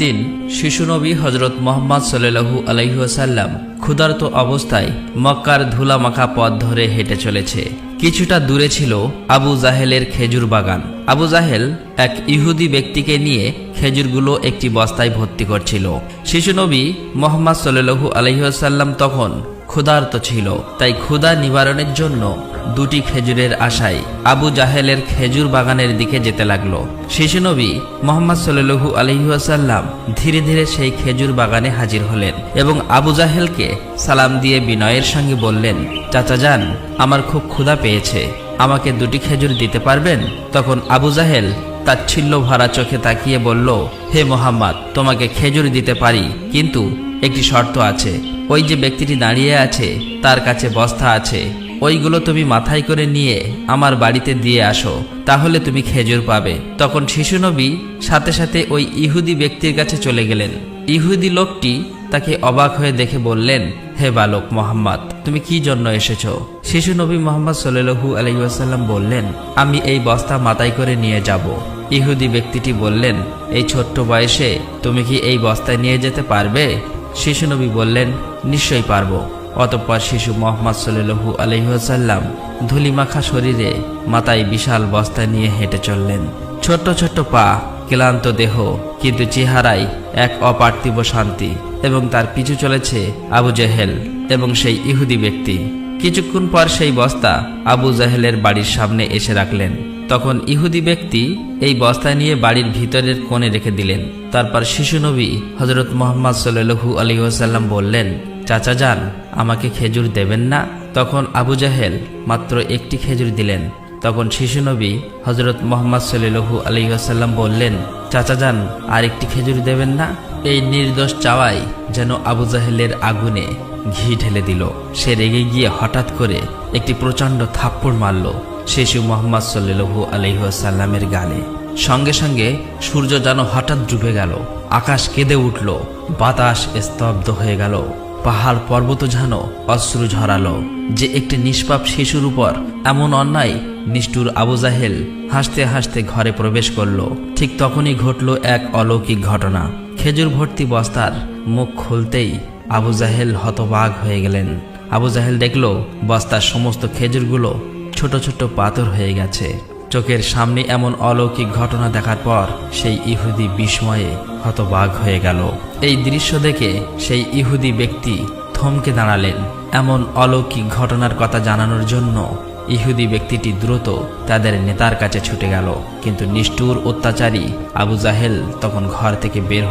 দিন শিশু নবী হজরত মুহাম্মদ সাল্লাল্লাহু আলাইহি ওয়াসাল্লাম ক্ষুধার্ত অবস্থায় মক্কার ধুলামাখা পথ ধরে হেঁটে চলেছে। কিছুটা দূরে ছিল আবু জাহেলের খেজুর বাগান। আবু জাহেল এক ইহুদি ব্যক্তিকে নিয়ে খেজুরগুলো একটি বস্তায় ভর্তি করছিল। শিশু নবী মুহাম্মদ সাল্লাল্লাহু আলাইহি ওয়াসাল্লাম তখন ক্ষুধার্ত ছিল, তাই ক্ষুধা নিবারণের জন্য দুটি খেজুরের আশায় আবু জাহেলের খেজুর বাগানের দিকে যেতে লাগলো। শিশু নবী মুহাম্মদ সাল্লাল্লাহু আলাইহি ওয়াসাল্লাম ধীরে ধীরে সেই খেজুর বাগানে হাজির হলেন এবং আবু জাহেলকে সালাম দিয়ে বিনয়ের সঙ্গে বললেন, চাচা যান, আমার খুব ক্ষুধা পেয়েছে, আমাকে দুটি খেজুর দিতে পারবেন? তখন আবু জাহেল তাচ্ছিল্য ভরা চোখে তাকিয়ে বলল, হে মুহাম্মদ, তোমাকে খেজুর দিতে পারি, কিন্তু একটি শর্ত আছে। ওই যে ব্যক্তিটি দাঁড়িয়ে আছে তার কাছে বস্তা আছে, ওইগুলো তুমি মাথায় করে নিয়ে আমার বাড়িতে দিয়ে আসো, তাহলে তুমি খেজুর পাবে। তখন শিশু নবী সাথে সাথে ওই ইহুদি ব্যক্তির কাছে চলে গেলেন। ইহুদি লোকটি তাকে অবাক হয়ে দেখে বললেন, হে বালক মুহাম্মদ, তুমি কি জন্য এসেছো? শিশু নবী মুহাম্মদ সাল্লাল্লাহু আলাইহি ওয়াসাল্লাম বললেন, আমি এই বস্তা মাথায় করে নিয়ে যাব। ইহুদি ব্যক্তিটি বললেন, এই ছোট্ট বয়সে তুমি কি এই বস্তায় নিয়ে যেতে পারবে? শিশু নবী বললেন, নিশ্চয়ই পারবো। অতঃপর শিশু মুহাম্মদ সাল্লাল্লাহু আলাইহি ওয়াসাল্লাম ধুলিমাখা শরীরে মাথায় বিশাল বস্তা নিয়ে হেঁটে চললেন। ছোট্ট ছোট্ট পা, ক্লান্ত দেহ, কিন্তু চেহারায় এক অপার্থিব শান্তি। এবং তার পিছু চলেছে আবু জাহেল এবং সেই ইহুদি ব্যক্তি। কিছুক্ষণ পর সেই বস্তা আবু জাহেলের বাড়ির সামনে এসে রাখলেন। তখন ইহুদি ব্যক্তি এই বস্তা নিয়ে বাড়ির ভিতরের কোণে রেখে দিলেন। তারপর শিশু নবী হজরত মুহাম্মদ সাল্লাল্লাহু আলাইহি ওয়াসাল্লাম বললেন, চাচা যান, আমাকে খেজুর দেবেন না? তখন আবু জাহেল মাত্র একটি খেজুর দিলেন। তখন শিশু নবী হজরত মুহাম্মদ সাল্লাল্লাহু আলাইহি ওয়াসাল্লাম বললেন, চাচা যান, আর একটি খেজুর দেবেন না? এই নির্দোষ চাওয়াই যেন আবু জাহেলের আগুনে ঘি ঢেলে দিল। সে রেগে গিয়ে হঠাৎ করে একটি প্রচণ্ড থাপ্পড় মারল শিশু মুহাম্মদ সাল্লাল্লাহু আলাইহি ওয়াসাল্লামের গালে। সঙ্গে সঙ্গে সূর্য যেন হঠাৎ ডুবে গেল, আকাশ কেঁদে উঠল, বাতাস স্তব্ধ হয়ে গেল, পাহাড় পর্বত যেন অশ্রু ঝরালো। যে একটি নিষ্পাপ শিশুর উপর এমন অন্যায়! নিষ্ঠুর আবু জাহেল হাসতে হাসতে ঘরে প্রবেশ করল। ঠিক তখনই ঘটল এক অলৌকিক ঘটনা। খেজুর ভর্তি বস্তার মুখ খুলতেই আবু জাহেল হতবাক হয়ে গেলেন। আবু জাহেল দেখল বস্তার সমস্ত খেজুরগুলো ছোট ছোট পাথর হয়ে গেছে। চোখের সামনে এমন অলৌকিক ঘটনা দেখার পর সেই ইহুদি বিস্ময়ে হতবাক হয়ে গেল। এই দৃশ্য দেখে সেই ইহুদি ব্যক্তি থমকে দাঁড়ালেন। এমন অলৌকিক ঘটনার কথা জানানোর জন্য ইহুদি ব্যক্তিটি দ্রুত তাদের নেতার কাছে ছুটে গেল, কিন্তু নিষ্ঠুর অত্যাচারী আবু জাহেল তখন ঘর থেকে বের